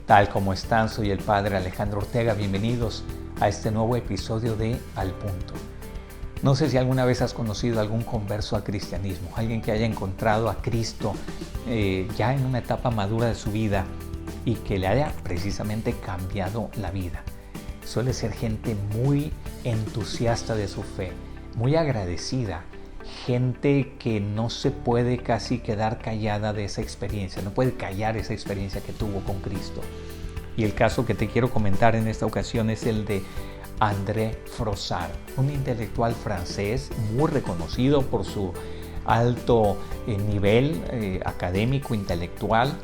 Tal como están, soy el Padre Alejandro Ortega. Bienvenidos a este nuevo episodio de Al Punto. No sé si alguna vez has conocido algún converso al cristianismo, alguien que haya encontrado a Cristo ya en una etapa madura de su vida y que le haya precisamente cambiado la vida. Suele ser gente muy entusiasta de su fe, muy agradecida, gente que no se puede casi quedar callada de esa experiencia, no puede callar esa experiencia que tuvo con Cristo. Y el caso que te quiero comentar en esta ocasión es el de André Frossard, un intelectual francés muy reconocido por su alto nivel académico, intelectual,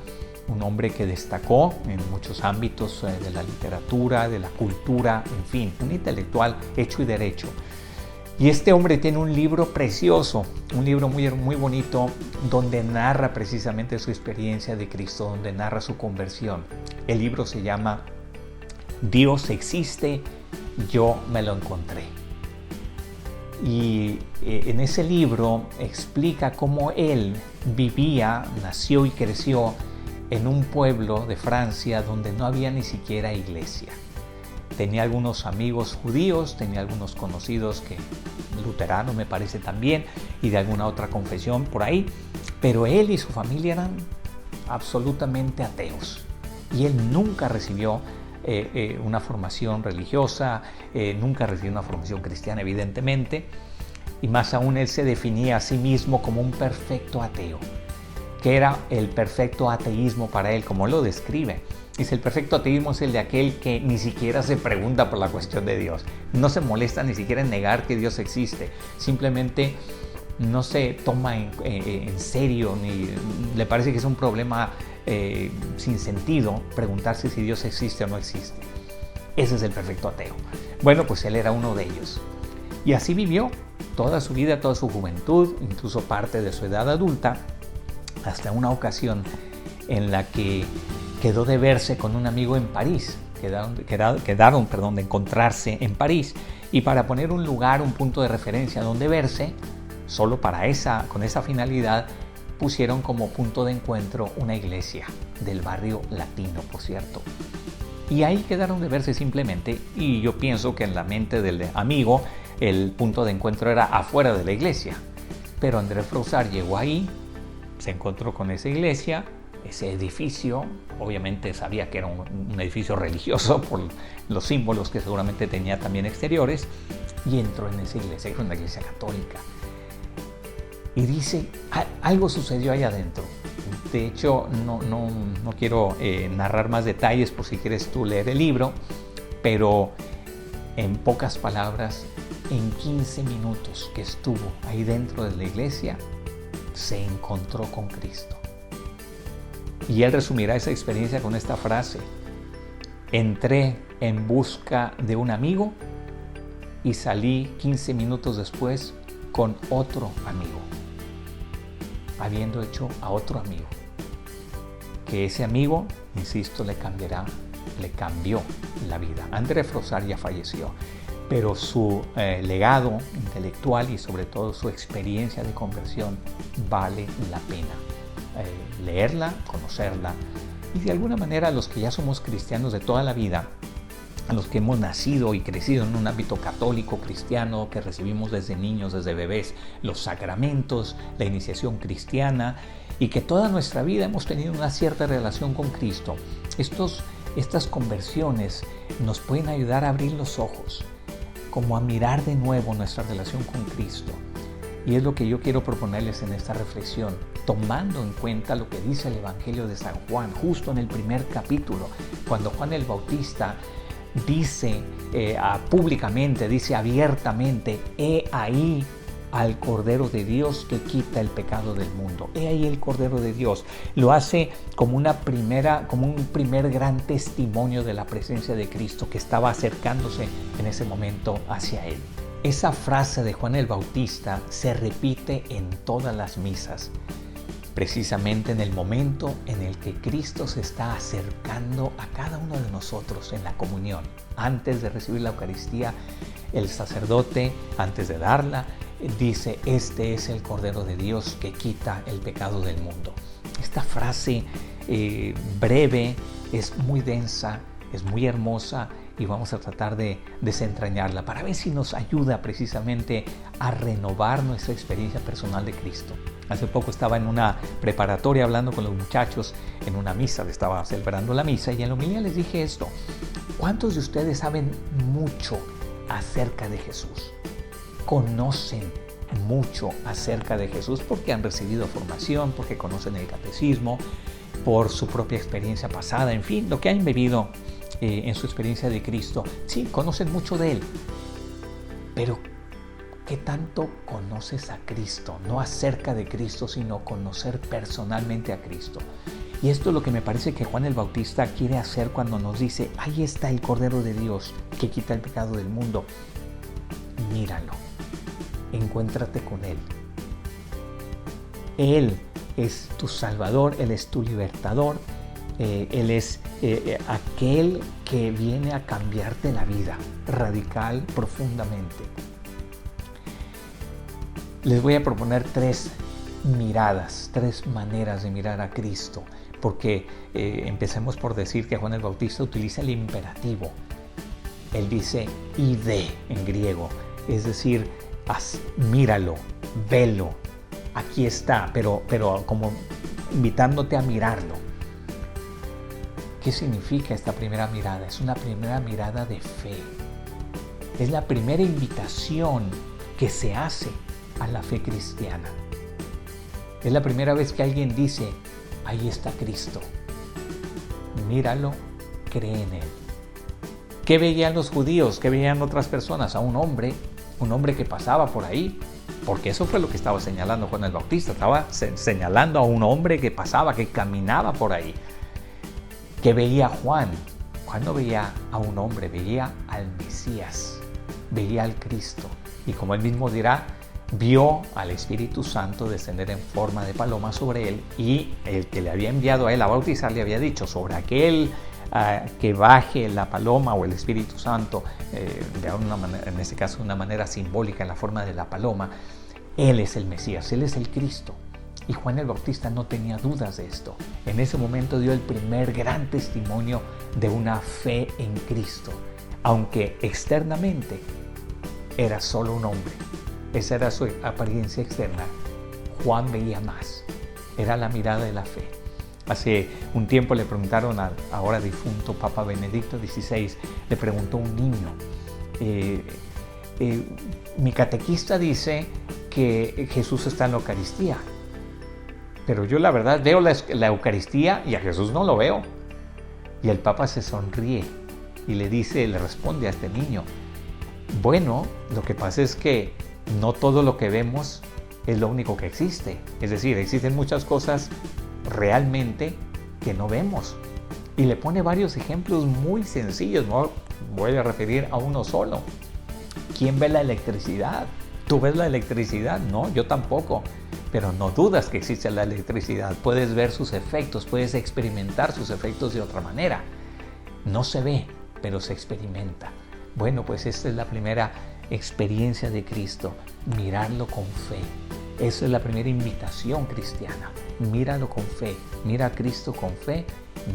un hombre que destacó en muchos ámbitos de la literatura, de la cultura, en fin, un intelectual hecho y derecho. Y este hombre tiene un libro precioso, un libro muy, muy bonito, donde narra precisamente su experiencia de Cristo, donde narra su conversión. El libro se llama Dios existe, yo me lo encontré. Y en ese libro explica cómo él vivía, nació y creció en un pueblo de Francia donde no había ni siquiera iglesia. Tenía algunos amigos judíos, tenía algunos conocidos que luteranos me parece también, y de alguna otra confesión por ahí, pero él y su familia eran absolutamente ateos. Y él nunca recibió una formación religiosa, nunca recibió una formación cristiana, evidentemente, y más aún él se definía a sí mismo como un perfecto ateo. ¿Qué era el perfecto ateísmo para él? Como lo describe. Dice, el perfecto ateísmo es el de aquel que ni siquiera se pregunta por la cuestión de Dios. No se molesta ni siquiera en negar que Dios existe. Simplemente no se toma en serio, ni le parece que es un problema sin sentido preguntarse si Dios existe o no existe. Ese es el perfecto ateo. Bueno, pues él era uno de ellos. Y así vivió toda su vida, toda su juventud, incluso parte de su edad adulta, hasta una ocasión en la que quedó de verse con un amigo en París. Quedaron de encontrarse en París, y para poner un lugar, un punto de referencia donde verse, solo con esa finalidad, pusieron como punto de encuentro una iglesia del barrio latino, por cierto. Y ahí quedaron de verse simplemente, y yo pienso que en la mente del amigo el punto de encuentro era afuera de la iglesia. Pero André Frossard llegó ahí, se encontró con esa iglesia, ese edificio, obviamente sabía que era un edificio religioso por los símbolos que seguramente tenía también exteriores, y entró en esa iglesia, que era una iglesia católica. Y dice, algo sucedió ahí adentro. De hecho, no quiero narrar más detalles por si quieres tú leer el libro, pero en pocas palabras, en 15 minutos que estuvo ahí dentro de la iglesia, se encontró con Cristo. Y él resumirá esa experiencia con esta frase: entré en busca de un amigo y salí 15 minutos después con otro amigo, habiendo hecho a otro amigo. Que ese amigo, insisto, le cambió la vida. André Frossard ya falleció, pero su legado intelectual y sobre todo su experiencia de conversión vale la pena leerla, conocerla, y de alguna manera los que ya somos cristianos de toda la vida, a los que hemos nacido y crecido en un ámbito católico cristiano, que recibimos desde niños, desde bebés, los sacramentos, la iniciación cristiana, y que toda nuestra vida hemos tenido una cierta relación con Cristo, estas conversiones nos pueden ayudar a abrir los ojos, como a mirar de nuevo nuestra relación con Cristo. Y es lo que yo quiero proponerles en esta reflexión, tomando en cuenta lo que dice el Evangelio de San Juan, justo en el primer capítulo, cuando Juan el Bautista dice públicamente, dice abiertamente: he ahí al Cordero de Dios que quita el pecado del mundo. He ahí el Cordero de Dios. Lo hace como un primer gran testimonio de la presencia de Cristo que estaba acercándose en ese momento hacia él. Esa frase de Juan el Bautista se repite en todas las misas, precisamente en el momento en el que Cristo se está acercando a cada uno de nosotros en la comunión. Antes de recibir la Eucaristía, el sacerdote, antes de darla, dice: este es el Cordero de Dios que quita el pecado del mundo. Esta frase breve, es muy densa, es muy hermosa y vamos a tratar de desentrañarla para ver si nos ayuda precisamente a renovar nuestra experiencia personal de Cristo. Hace poco estaba en una preparatoria hablando con los muchachos en una misa, estaba celebrando la misa y en la homilía les dije esto: ¿cuántos de ustedes saben mucho acerca de Jesús? ¿Conocen mucho acerca de Jesús porque han recibido formación, porque conocen el catecismo, por su propia experiencia pasada, en fin, lo que han vivido en su experiencia de Cristo? Sí, conocen mucho de Él, pero ¿qué tanto conoces a Cristo? No acerca de Cristo, sino conocer personalmente a Cristo. Y esto es lo que me parece que Juan el Bautista quiere hacer cuando nos dice: ahí está el Cordero de Dios que quita el pecado del mundo. Míralo, encuéntrate con Él. Él es tu Salvador, Él es tu libertador, Él es aquel que viene a cambiarte la vida radical, profundamente. Les voy a proponer 3 miradas, 3 maneras de mirar a Cristo, porque empecemos por decir que Juan el Bautista utiliza el imperativo. Él dice ide en griego, es decir, míralo, velo, aquí está, pero como invitándote a mirarlo. ¿Qué significa esta primera mirada? Es una primera mirada de fe. Es la primera invitación que se hace a la fe cristiana. Es la primera vez que alguien dice: ahí está Cristo. Míralo, cree en Él. ¿Qué veían los judíos? ¿Qué veían otras personas? A un hombre que pasaba por ahí, porque eso fue lo que estaba señalando Juan el Bautista. Estaba señalando a un hombre que pasaba, que caminaba por ahí. ¿Qué veía Juan? Juan no veía a un hombre, veía al Mesías, veía al Cristo. Y como él mismo dirá, vio al Espíritu Santo descender en forma de paloma sobre él, y el que le había enviado a él a bautizar le había dicho: sobre aquel que baje la paloma o el Espíritu Santo, en este caso de una manera simbólica en la forma de la paloma, Él es el Mesías, Él es el Cristo. Y Juan el Bautista no tenía dudas de esto. En ese momento dio el primer gran testimonio de una fe en Cristo, aunque externamente era solo un hombre. Esa era su apariencia externa. Juan veía más. Era la mirada de la fe. Hace un tiempo le preguntaron al ahora difunto Papa Benedicto XVI, le preguntó un niño: mi catequista dice que Jesús está en la Eucaristía, pero yo la verdad veo la Eucaristía y a Jesús no lo veo. Y el Papa se sonríe y le responde a este niño: bueno, lo que pasa es que no todo lo que vemos es lo único que existe. Es decir, existen muchas cosas realmente que no vemos. Y le pone varios ejemplos muy sencillos. No voy a referir a uno solo. ¿Quién ve la electricidad? ¿Tú ves la electricidad? No, yo tampoco. Pero no dudas que existe la electricidad. Puedes ver sus efectos, puedes experimentar sus efectos de otra manera. No se ve, pero se experimenta. Bueno, pues esta es la primera experiencia de Cristo, mirarlo con fe. Esa es la primera invitación cristiana. Míralo con fe, mira a Cristo con fe,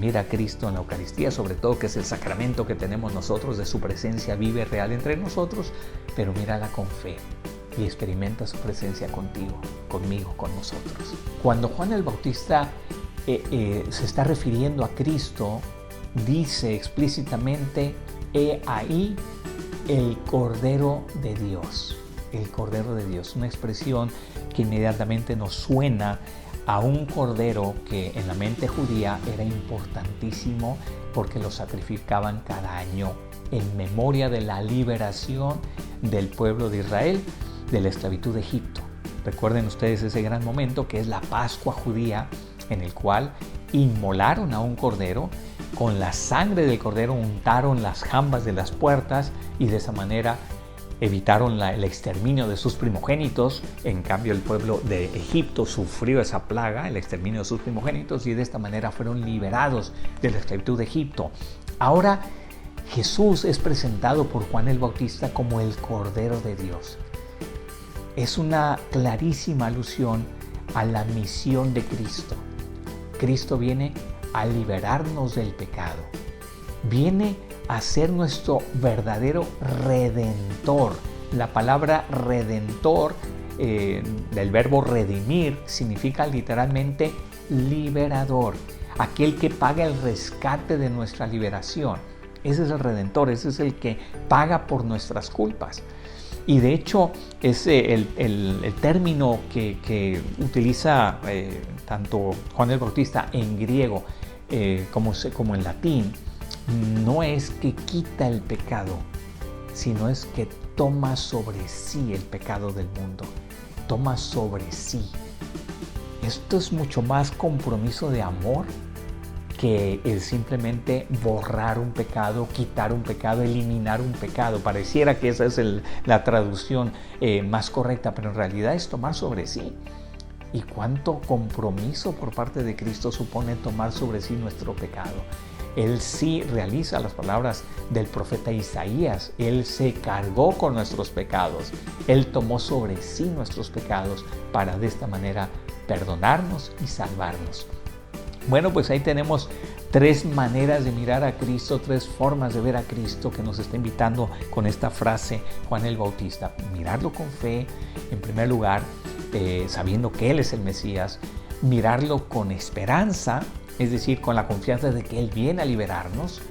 mira a Cristo en la Eucaristía, sobre todo, que es el sacramento que tenemos nosotros, de su presencia vive real entre nosotros, pero mírala con fe y experimenta su presencia contigo, conmigo, con nosotros. Cuando Juan el Bautista se está refiriendo a Cristo, dice explícitamente: he ahí el Cordero de Dios. El Cordero de Dios, una expresión que inmediatamente nos suena a un cordero que en la mente judía era importantísimo porque lo sacrificaban cada año en memoria de la liberación del pueblo de Israel de la esclavitud de Egipto. Recuerden ustedes ese gran momento que es la Pascua judía, en el cual inmolaron a un cordero, con la sangre del cordero untaron las jambas de las puertas y de esa manera evitaron el exterminio de sus primogénitos. En cambio, el pueblo de Egipto sufrió esa plaga, el exterminio de sus primogénitos, y de esta manera fueron liberados de la esclavitud de Egipto. Ahora Jesús es presentado por Juan el Bautista como el Cordero de Dios. Es una clarísima alusión a la misión de Cristo. Cristo viene a liberarnos del pecado. Viene a ser nuestro verdadero redentor. La palabra redentor, del verbo redimir, significa literalmente liberador, aquel que paga el rescate de nuestra liberación. Ese es el redentor, ese es el que paga por nuestras culpas. Y de hecho, es el término que utiliza tanto Juan el Bautista en griego como en latín, no es que quita el pecado, sino es que toma sobre sí el pecado del mundo. Toma sobre sí. Esto es mucho más compromiso de amor que el simplemente borrar un pecado, quitar un pecado, eliminar un pecado. Pareciera que esa es la traducción más correcta, pero en realidad es tomar sobre sí. ¿Y cuánto compromiso por parte de Cristo supone tomar sobre sí nuestro pecado? Él sí realiza las palabras del profeta Isaías. Él se cargó con nuestros pecados. Él tomó sobre sí nuestros pecados para de esta manera perdonarnos y salvarnos. Bueno, pues ahí tenemos 3 maneras de mirar a Cristo, 3 formas de ver a Cristo que nos está invitando con esta frase Juan el Bautista. Mirarlo con fe, en primer lugar, sabiendo que Él es el Mesías. Mirarlo con esperanza, es decir, con la confianza de que Él viene a liberarnos.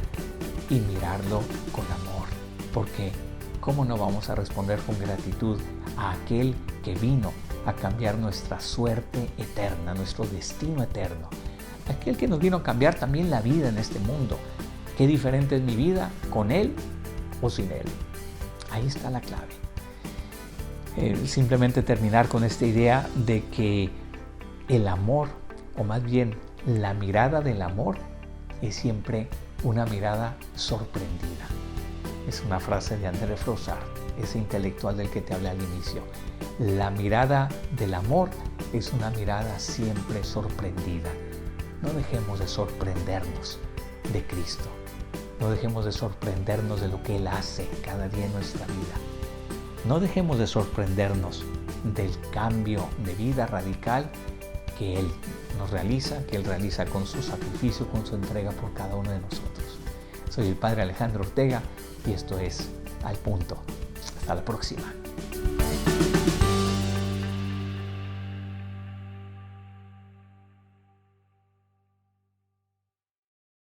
Y mirarlo con amor, porque ¿cómo no vamos a responder con gratitud a aquel que vino a cambiar nuestra suerte eterna, nuestro destino eterno? Aquel que nos vino a cambiar también la vida en este mundo. ¿Qué diferente es mi vida con Él o sin Él? Ahí está la clave. Simplemente terminar con esta idea de que el amor, o más bien la mirada del amor, es siempre una mirada sorprendida. Es una frase de André Froissart, ese intelectual del que te hablé al inicio. La mirada del amor es una mirada siempre sorprendida. No dejemos de sorprendernos de Cristo. No dejemos de sorprendernos de lo que Él hace cada día en nuestra vida. No dejemos de sorprendernos del cambio de vida radical que Él nos realiza, que Él realiza con su sacrificio, con su entrega por cada uno de nosotros. Soy el Padre Alejandro Ortega y esto es Al Punto. Hasta la próxima.